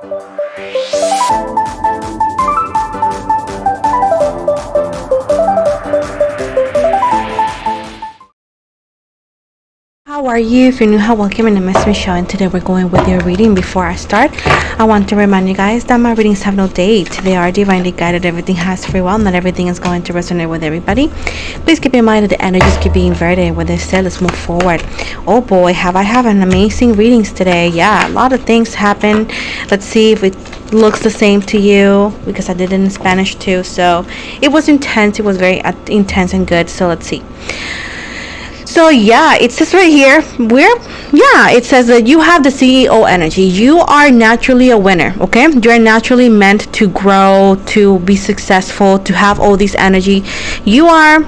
How are you? If you're new, welcome. My name is Michelle, and today we're going with your reading. Before I start, I want to remind you guys that my readings have no date. They are divinely guided. Everything has free will. Not everything is going to resonate with everybody. Please keep in mind that the energies keep being inverted. With this said, let's move forward. Oh boy, have I have an amazing readings today. Yeah, a lot of things happen. Let's see if it looks the same to you, because I did it in Spanish too. So it was intense. It was very intense and good. So let's see. So yeah, it says right here, it says that you have the CEO energy. You are naturally a winner, okay? You're naturally meant to grow, to be successful, to have all this energy. You are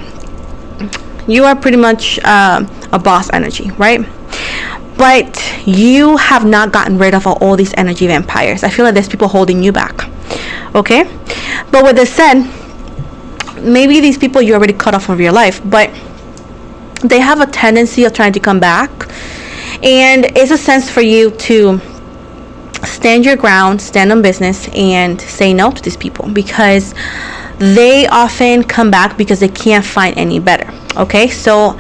pretty much a boss energy, right? But you have not gotten rid of all these energy vampires. I feel like there's people holding you back, okay? But with this said, maybe these people you already cut off from your life, but they have a tendency of trying to come back, and it's a sense for you to stand your ground, stand on business, and say no to these people, because they often come back because they can't find any better. Okay, so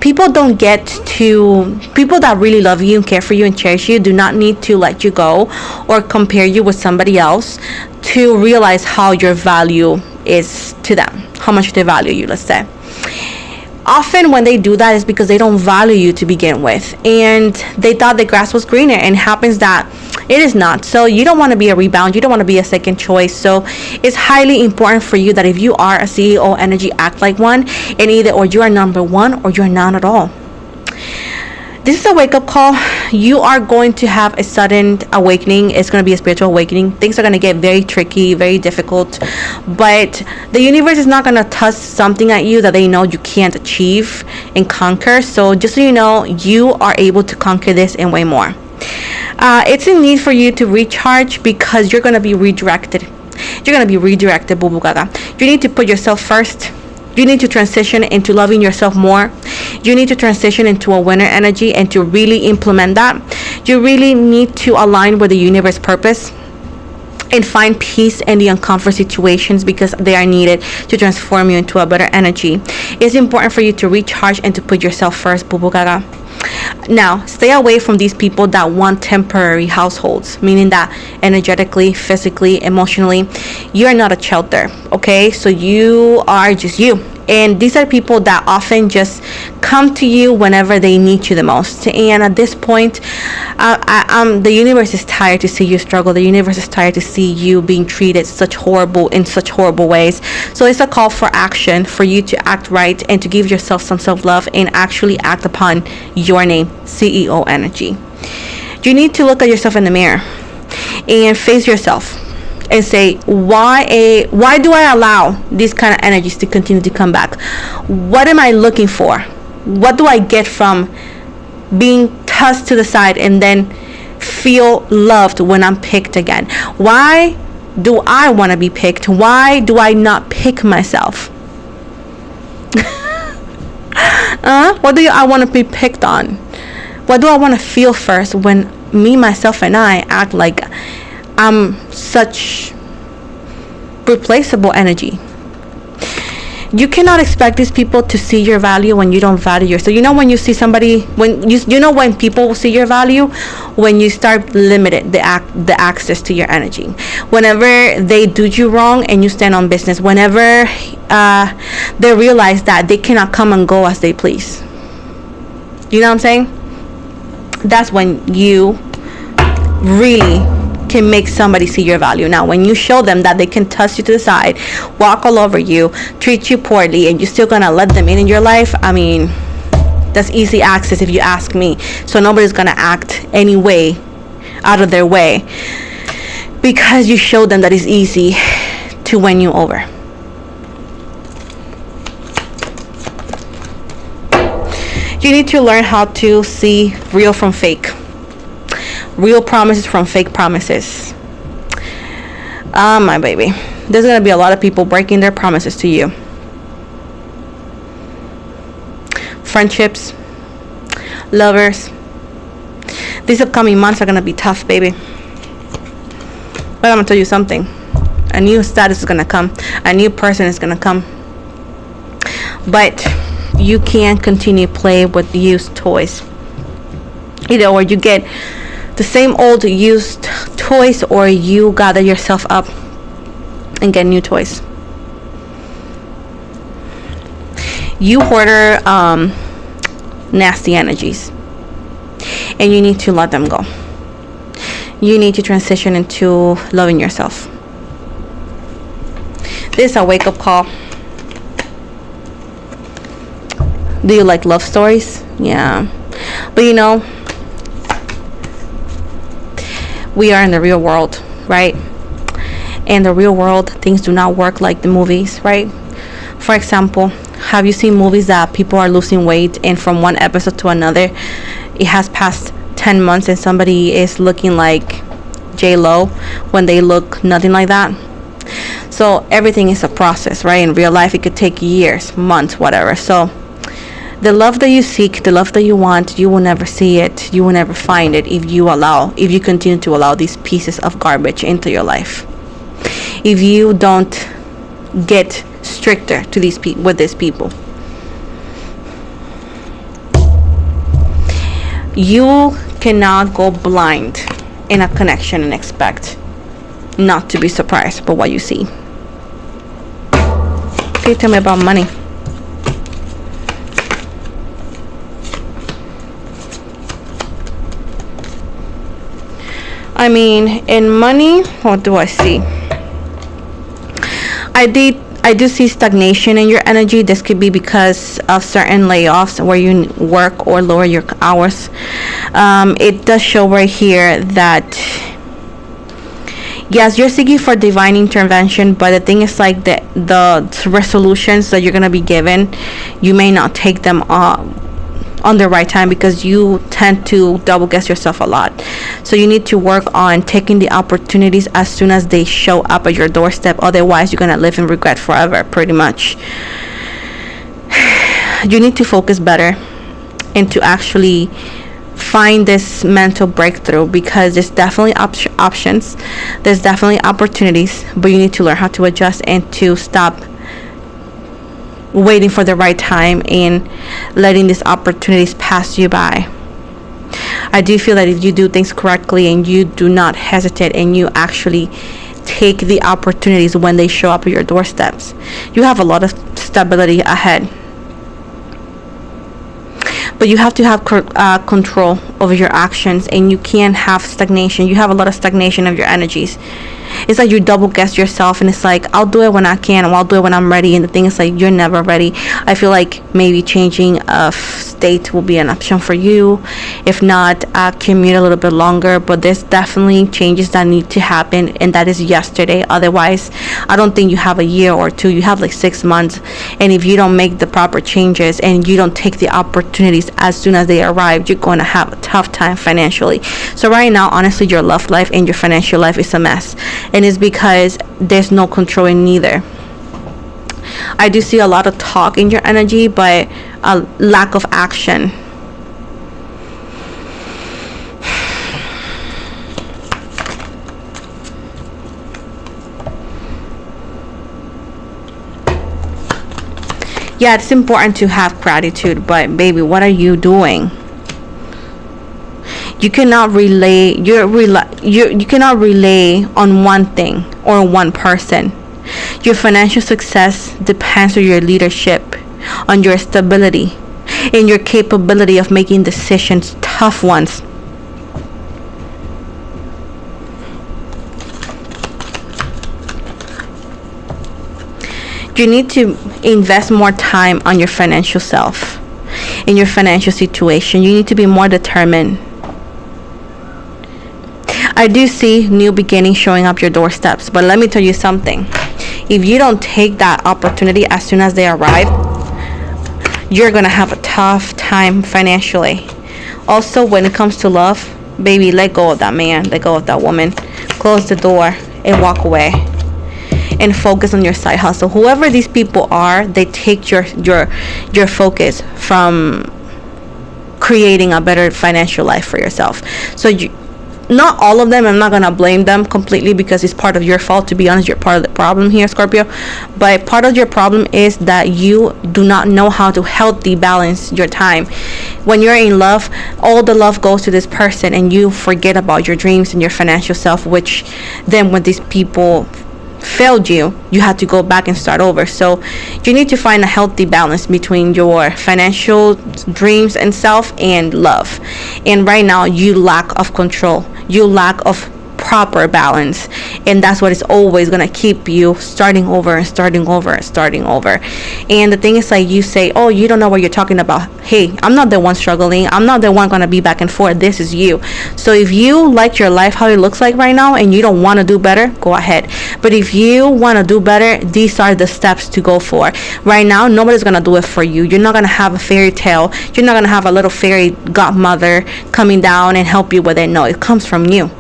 people that really love you and care for you and cherish you do not need to let you go or compare you with somebody else to realize how your value is to them, how much they value you, let's say. Often when they do that is because they don't value you to begin with, and they thought the grass was greener, and it happens that it is not. So you don't want to be a rebound, you don't want to be a second choice. So it's highly important for you that if you are a CEO energy, act like one, and either or you are number one or you're not at all. This is a wake-up call. You are going to have a sudden awakening. It's going to be a spiritual awakening. Things are going to get very tricky, very difficult, but the universe is not going to toss something at you that they know you can't achieve and conquer. So just so you know, you are able to conquer this and way more. It's a need for you to recharge, because you're going to be redirected. Boo Boo Gaga. You need to put yourself first. You need to transition into loving yourself more. You need to transition into a winner energy, and to really implement that, you really need to align with the universe purpose and find peace in the uncomfortable situations, because they are needed to transform you into a better energy. It's important for you to recharge and to put yourself first, Boo Boo Gaga. Now, stay away from these people that want temporary households, meaning that energetically, physically, emotionally, you're not a shelter, okay? So you are just you. And these are people that often just come to you whenever they need you the most. And at this point, the universe is tired to see you struggle. The universe is tired to see you being treated in such horrible ways. So it's a call for action, for you to act right and to give yourself some self-love and actually act upon your name, CEO energy. You need to look at yourself in the mirror and face yourself and say, why do I allow these kind of energies to continue to come back? What am I looking for? What do I get from being tossed to the side and then feel loved when I'm picked again? Why do I want to be picked? Why do I not pick myself? What do I want to be picked on? What do I want to feel first when me, myself, and I act like I'm such replaceable energy? You cannot expect these people to see your value when you don't value yourself. You know, when you see somebody, when people will see your value, when you start limited the access to your energy, whenever they do you wrong and you stand on business, whenever they realize that they cannot come and go as they please. You know what I'm saying? That's when you really can make somebody see your value. Now, when you show them that they can toss you to the side, walk all over you, treat you poorly, and you're still gonna let them in your life, I mean, that's easy access if you ask me. So nobody's gonna act any way out of their way, because you show them that it's easy to win you over. You need to learn how to see real from fake. Real promises from fake promises. My baby. There's going to be a lot of people breaking their promises to you. Friendships. Lovers. These upcoming months are going to be tough, baby. But I'm gonna tell you something. A new status is gonna come. A new person is gonna come. But you can't continue play with used toys. Either or you get the same old used toys, or you gather yourself up and get new toys. You hoarder nasty energies, and you need to let them go. You need to transition into loving yourself. This is a wake-up call. Do you like love stories? Yeah. But you know, we are in the real world, right? In the real world, things do not work like the movies, right? For example, have you seen movies that people are losing weight, and from one episode to another, it has passed 10 months and somebody is looking like J-Lo when they look nothing like that? So everything is a process, right? In real life, it could take years, months, whatever. So the love that you seek, the love that you want, you will never see it. You will never find it if you continue to allow these pieces of garbage into your life. If you don't get stricter to with these people. You cannot go blind in a connection and expect not to be surprised by what you see. Okay, tell me about money. I mean, in money, what do I see? I do see stagnation in your energy. This could be because of certain layoffs where you work or lower your hours. It does show right here that yes, you're seeking for divine intervention, but the thing is, like, the resolutions that you're gonna be given, you may not take them on the right time because you tend to double guess yourself a lot. So you need to work on taking the opportunities as soon as they show up at your doorstep. Otherwise, you're gonna live in regret forever, pretty much. You need to focus better and to actually find this mental breakthrough, because there's definitely options, there's definitely opportunities, but you need to learn how to adjust and to stop waiting for the right time and letting these opportunities pass you by. I do feel that if you do things correctly and you do not hesitate and you actually take the opportunities when they show up at your doorsteps, you have a lot of stability ahead. But you have to have control over your actions, and you can't have stagnation. You have a lot of stagnation of your energies. It's like you double guess yourself, and it's like, I'll do it when I can, or I'll do it when I'm ready. And the thing is, like, you're never ready. I feel like maybe changing of state will be an option for you. If not, commute a little bit longer. But there's definitely changes that need to happen, and that is yesterday. Otherwise, I don't think you have a year or two. You have like 6 months. And if you don't make the proper changes and you don't take the opportunities as soon as they arrive, you're going to have a tough time financially. So right now, honestly, your love life and your financial life is a mess. And it's because there's no control in neither. I do see a lot of talk in your energy, but a lack of action. Yeah, it's important to have gratitude, but baby, what are you doing? You cannot you cannot rely on one thing or one person. Your financial success depends on your leadership, on your stability, and your capability of making decisions, tough ones. You need to invest more time on your financial self, in your financial situation. You need to be more determined. I do see new beginnings showing up your doorsteps, but let me tell you something. If you don't take that opportunity as soon as they arrive, you're gonna have a tough time financially. Also, when it comes to love, baby, let go of that man, let go of that woman. Close the door and walk away, and focus on your side hustle. Whoever these people are, they take your focus from creating a better financial life for yourself. So not all of them, I'm not gonna blame them completely, because it's part of your fault. To be honest, you're part of the problem here, Scorpio. But part of your problem is that you do not know how to healthy balance your time. When you're in love, all the love goes to this person, and you forget about your dreams and your financial self, which then when these people failed you, you had to go back and start over. So you need to find a healthy balance between your financial dreams and self and love. And right now you lack of control, you lack of proper balance, and that's what is always gonna keep you starting over and starting over and starting over. And the thing is, like, you say, oh, you don't know what you're talking about. Hey, I'm not the one struggling, I'm not the one gonna be back and forth. This is you. So if you like your life how it looks like right now and you don't want to do better, go ahead. But if you want to do better, these are the steps to go for. Right now, nobody's gonna do it for you. You're not gonna have a fairy tale, you're not gonna have a little fairy godmother coming down and help you with it. No, it comes from you.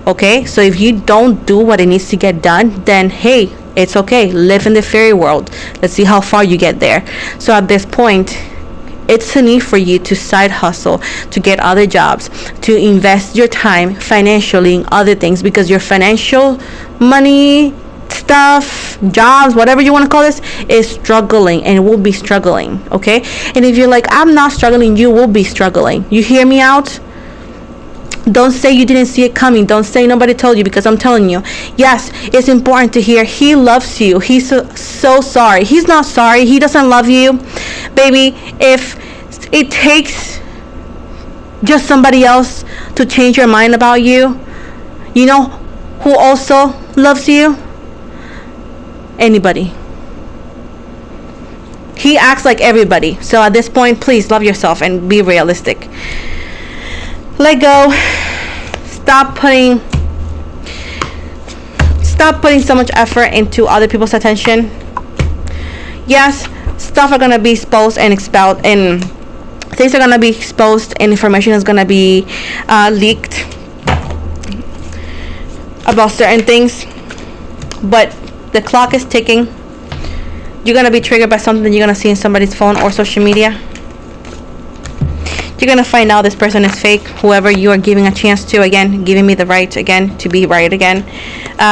Okay, so if you don't do what it needs to get done, then hey, it's okay. Live in the fairy world. Let's see how far you get there. So at this point, it's a need for you to side hustle, to get other jobs, to invest your time financially in other things, because your financial money stuff, jobs, whatever you want to call this, is struggling and will be struggling. Okay, and if you're like, I'm not struggling, you will be struggling. You hear me out? Don't say you didn't see it coming. Don't say nobody told you, because I'm telling you, yes, it's important to hear he loves you. He's so sorry. He's not sorry. He doesn't love you. Baby, if it takes just somebody else to change your mind about you, you know who also loves you? Anybody. He acts like everybody. So at this point, please love yourself and be realistic. Let go. Stop putting so much effort into other people's attention. Yes, stuff are gonna be exposed and expelled, and things are gonna be exposed, and information is gonna be leaked about certain things. But the clock is ticking. You're gonna be triggered by something you're gonna see in somebody's phone or social media. You're gonna find out this person is fake, whoever you are giving a chance to. Again, giving me the right again to be right again.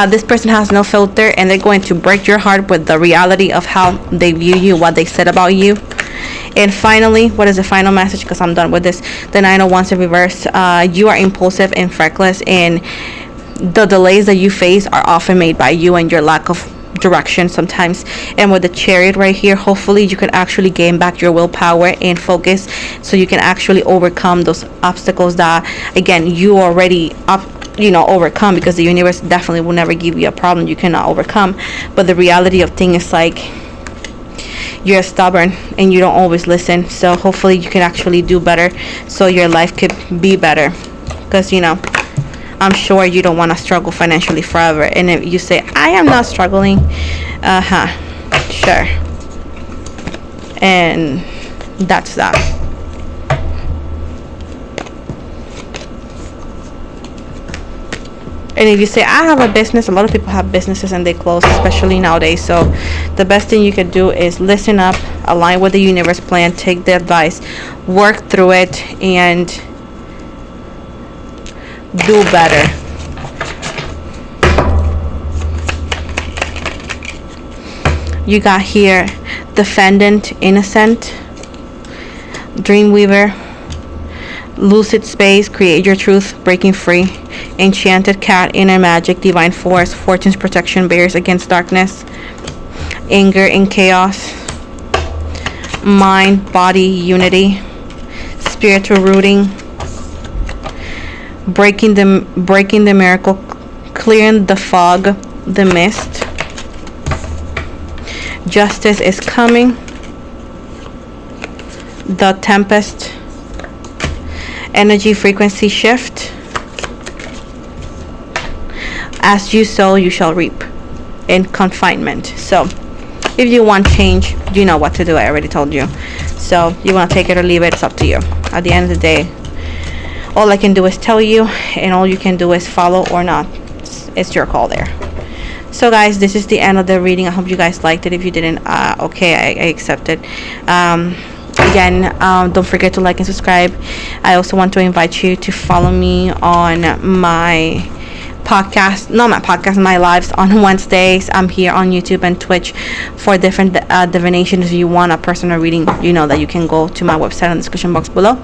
This person has no filter, and they're going to break your heart with the reality of how they view you, what they said about you. And finally, what is the final message? Because I'm done with this. The 9 of Wands in reverse. You are impulsive and reckless, and the delays that you face are often made by you and your lack of direction sometimes. And with the Chariot right here, hopefully you can actually gain back your willpower and focus, so you can actually overcome those obstacles that, again, you already overcome, because the universe definitely will never give you a problem you cannot overcome. But the reality of things is, like, you're stubborn and you don't always listen. So hopefully you can actually do better, so your life could be better, because I'm sure you don't want to struggle financially forever. And if you say, I am not struggling, sure. And that's that. And if you say, I have a business, a lot of people have businesses and they close, especially nowadays. So the best thing you could do is listen up, align with the universe plan, take the advice, work through it, and do better. You got here Defendant, Innocent, Dreamweaver, Lucid Space, Create Your Truth, Breaking Free, Enchanted Cat, Inner Magic, Divine Force, Fortune's Protection, Bears Against Darkness, Anger and Chaos, Mind, Body, Unity, Spiritual Rooting, Breaking the Miracle, Clearing the Fog, the Mist, Justice is Coming, The Tempest, Energy Frequency Shift, As you sow, you shall reap, and Confinement. So if you want change, you know what to do. I already told you. So you want to take it or leave it, it's up to you. At the end of the day, all I can do is tell you, and all you can do is follow or not. It's your call there. So guys, this is the end of the reading. I hope you guys liked it. If you didn't, okay, I accept it. again, don't forget to like and subscribe. I also want to invite you to follow me on my podcast, not my podcast, my lives on Wednesdays. I'm here on YouTube and Twitch for different divinations. If you want a personal reading, you know that you can go to my website in the description box below.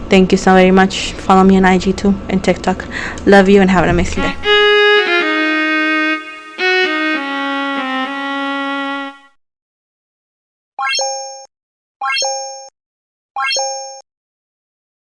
Thank you so very much. Follow me on IG too and TikTok. Love you and have an amazing day.